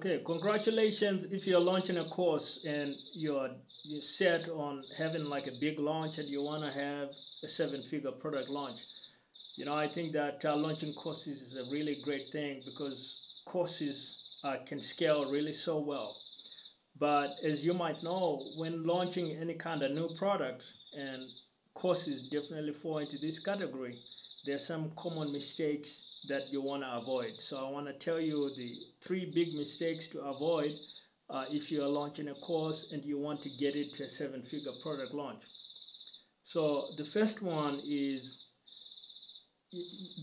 Okay, congratulations if you're launching a course and you're set on having like a big launch and you want to have a seven-figure product launch. I think that launching courses is a really great thing because courses can scale really so well. But as you might know, when launching any kind of new product, and courses definitely fall into this category, there are some common mistakes that you want to avoid. So I want to tell you the three big mistakes to avoid if you are launching a course and you want to get it to a seven-figure product launch. So the first one is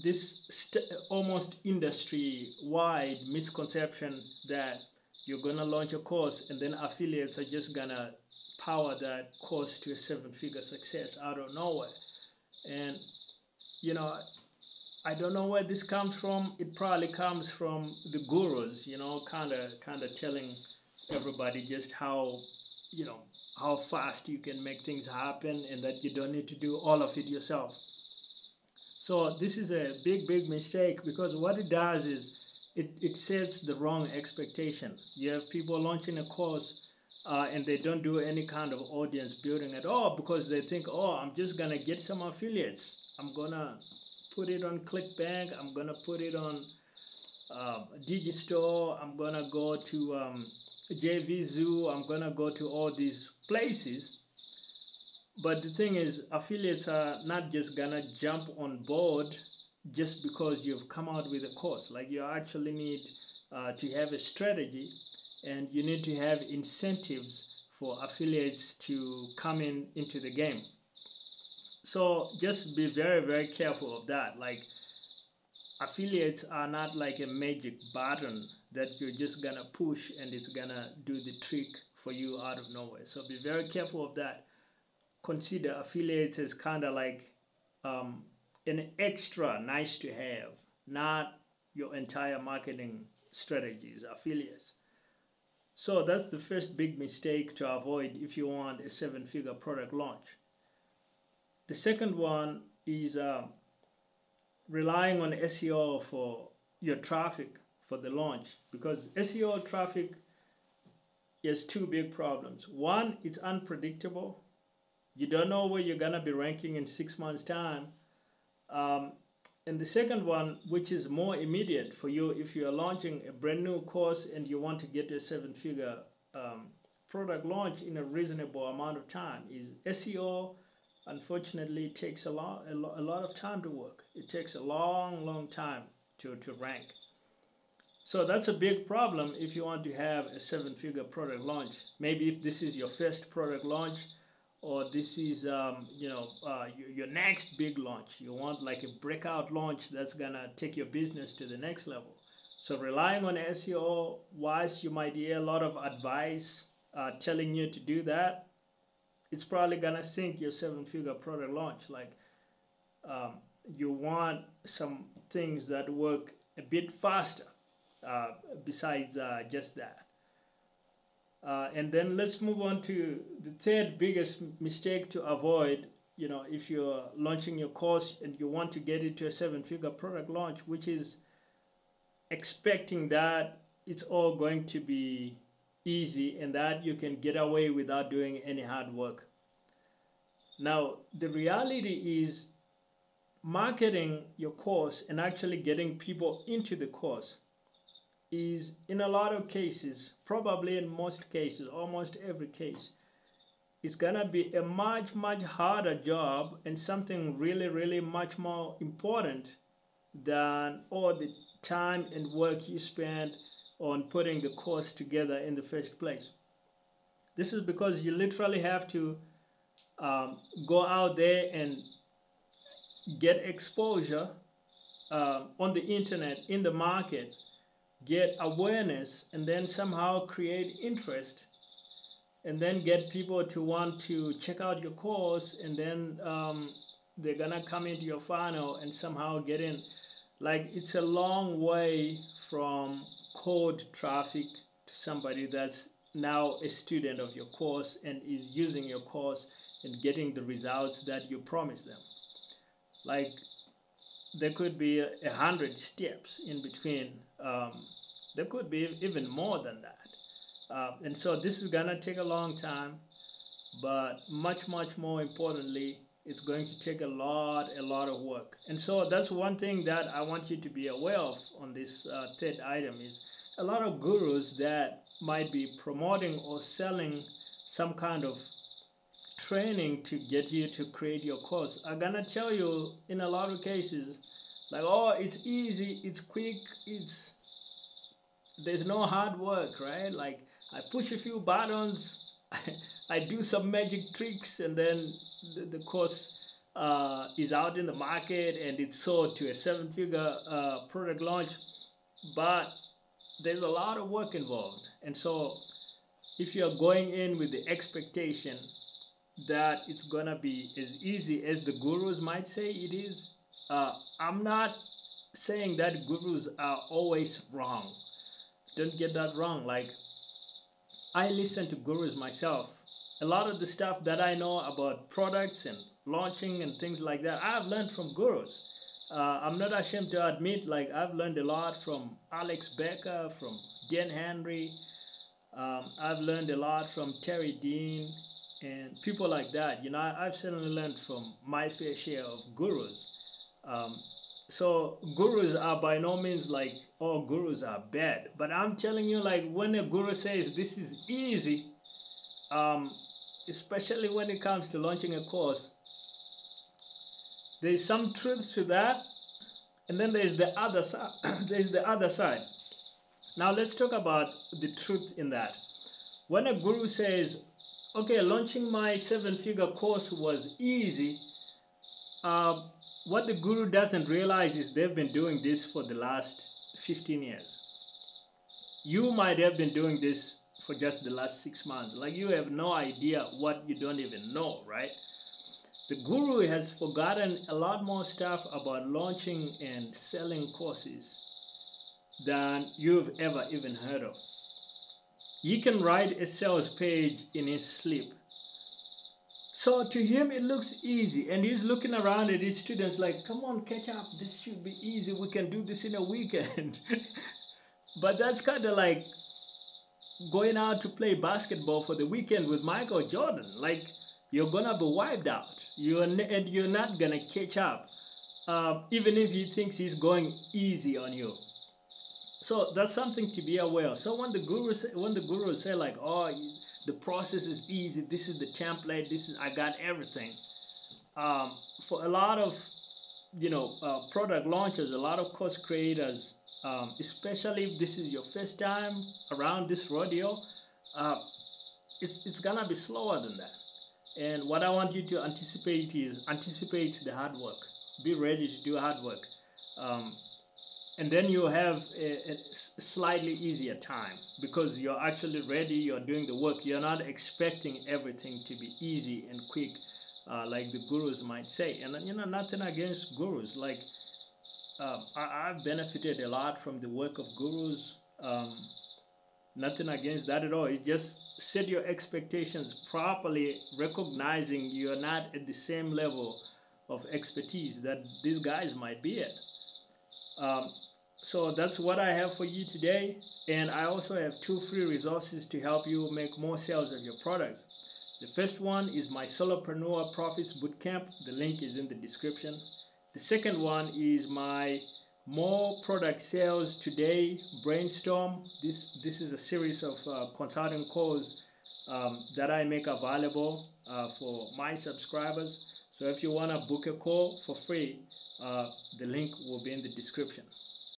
this almost industry-wide misconception that you're gonna launch a course and then affiliates are just gonna power that course to a seven-figure success out of nowhere. And you know, I don't know where this comes from. It probably comes from the gurus, kind of telling everybody just you know, how fast you can make things happen and that you don't need to do all of it yourself. So this is a big mistake because what it does is it sets the wrong expectation. You have people launching a course and they don't do any kind of audience building at all because they think, oh, I'm just gonna get some affiliates. I'm gonna put it on ClickBank. I'm gonna put it on Digistore. I'm gonna go to JVZoo. I'm gonna go to all these places. But the thing is, affiliates are not just gonna jump on board just because you've come out with a course. Like you actually need to have a strategy, and you need to have incentives for affiliates to come into the game. So just be very careful of that. Like affiliates are not like a magic button that you're just gonna push and it's gonna do the trick for you out of nowhere. So be very careful of that. Consider affiliates as kind of like an extra nice to have, not your entire marketing strategies, affiliates. So that's the first big mistake to avoid if you want a seven-figure product launch. The second one is relying on SEO for your traffic for the launch, because SEO traffic has two big problems. One, it's unpredictable. You don't know where you're gonna be ranking in 6 months' time. And the second one, which is more immediate for you if you're launching a brand new course and you want to get a seven-figure product launch in a reasonable amount of time, is SEO. Unfortunately, it takes a lot of time to work. It takes a long time to rank. So that's a big problem if you want to have a seven-figure product launch. Maybe if this is your first product launch, or this is your next big launch. You want like a breakout launch that's gonna take your business to the next level. So relying on SEO, whilst you might hear a lot of advice telling you to do that, it's probably gonna sink your seven-figure product launch. Like you want some things that work a bit faster besides just that. And then let's move on to the third biggest mistake to avoid, if you're launching your course and you want to get it to a seven-figure product launch, which is expecting that it's all going to be easy and that you can get away without doing any hard work. Now, the reality is marketing your course and actually getting people into the course is, in a lot of cases, probably in most cases, almost every case, it's gonna be a much harder job and something really much more important than all the time and work you spend on putting the course together in the first place. This is because you literally have to go out there and get exposure on the internet, in the market, get awareness, and then somehow create interest, and then get people to want to check out your course, and then they're gonna come into your funnel and somehow get in. Like, it's a long way from cold traffic to somebody that's now a student of your course and is using your course and getting the results that you promised them. Like, there could be 100 steps in between There could be even more than that. And so this is gonna take a long time, but much more importantly, it's going to take a lot of work. And so that's one thing that I want you to be aware of on this third item is a lot of gurus that might be promoting or selling some kind of training to get you to create your course are gonna tell you in a lot of cases like, oh, it's easy, it's quick, there's no hard work, right? Like, I push a few buttons, I do some magic tricks, and then the course is out in the market and it's sold to a 7-figure product launch. But there's a lot of work involved. And so if you're going in with the expectation that it's gonna be as easy as the gurus might say it is, I'm not saying that gurus are always wrong. Don't get that wrong. Like, I listen to gurus myself. A lot of the stuff that I know about products and launching and things like that, I've learned from gurus. I'm not ashamed to admit, like, I've learned a lot from Alex Becker, from Dan Henry. I've learned a lot from Terry Dean and people like that. You know, I've certainly learned from my fair share of gurus. So gurus are by no means like, oh, gurus are bad. But I'm telling you, like, when a guru says this is easy, especially when it comes to launching a course, there's some truth to that, and then there's the other side. There's the other side. Now let's talk about the truth in that. When a guru says, okay, launching my 7-figure course was easy, what the guru doesn't realize is they've been doing this for the last 15 years. You might have been doing this for just the last 6 months. Like, you have no idea what you don't even know, right? The guru has forgotten a lot more stuff about launching and selling courses than you've ever even heard of. He can write a sales page in his sleep. So to him it looks easy, and he's looking around at his students like, come on, catch up, this should be easy, we can do this in a weekend. But that's kind of like going out to play basketball for the weekend with Michael Jordan. Like, you're gonna be wiped out. You're not gonna catch up, even if he thinks he's going easy on you. So that's something to be aware of. So when the gurus say like, oh, the process is easy, this is the template, I got everything. For a lot of, product launchers, a lot of course creators, especially if this is your first time around this rodeo, it's gonna be slower than that. And what I want you to anticipate is the hard work. Be ready to do hard work. And then you have a slightly easier time because you're actually ready, you're doing the work. You're not expecting everything to be easy and quick like the gurus might say. And, nothing against gurus. Like, I've benefited a lot from the work of gurus. Nothing against that at all. You just set your expectations properly, recognizing you're not at the same level of expertise that these guys might be at. So that's what I have for you today. And I also have 2 free resources to help you make more sales of your products. The first one is my Solopreneur Profits Bootcamp. The link is in the description. The second one is my More Product Sales Today Brainstorm. This is a series of consulting calls that I make available for my subscribers. So if you want to book a call for free, the link will be in the description.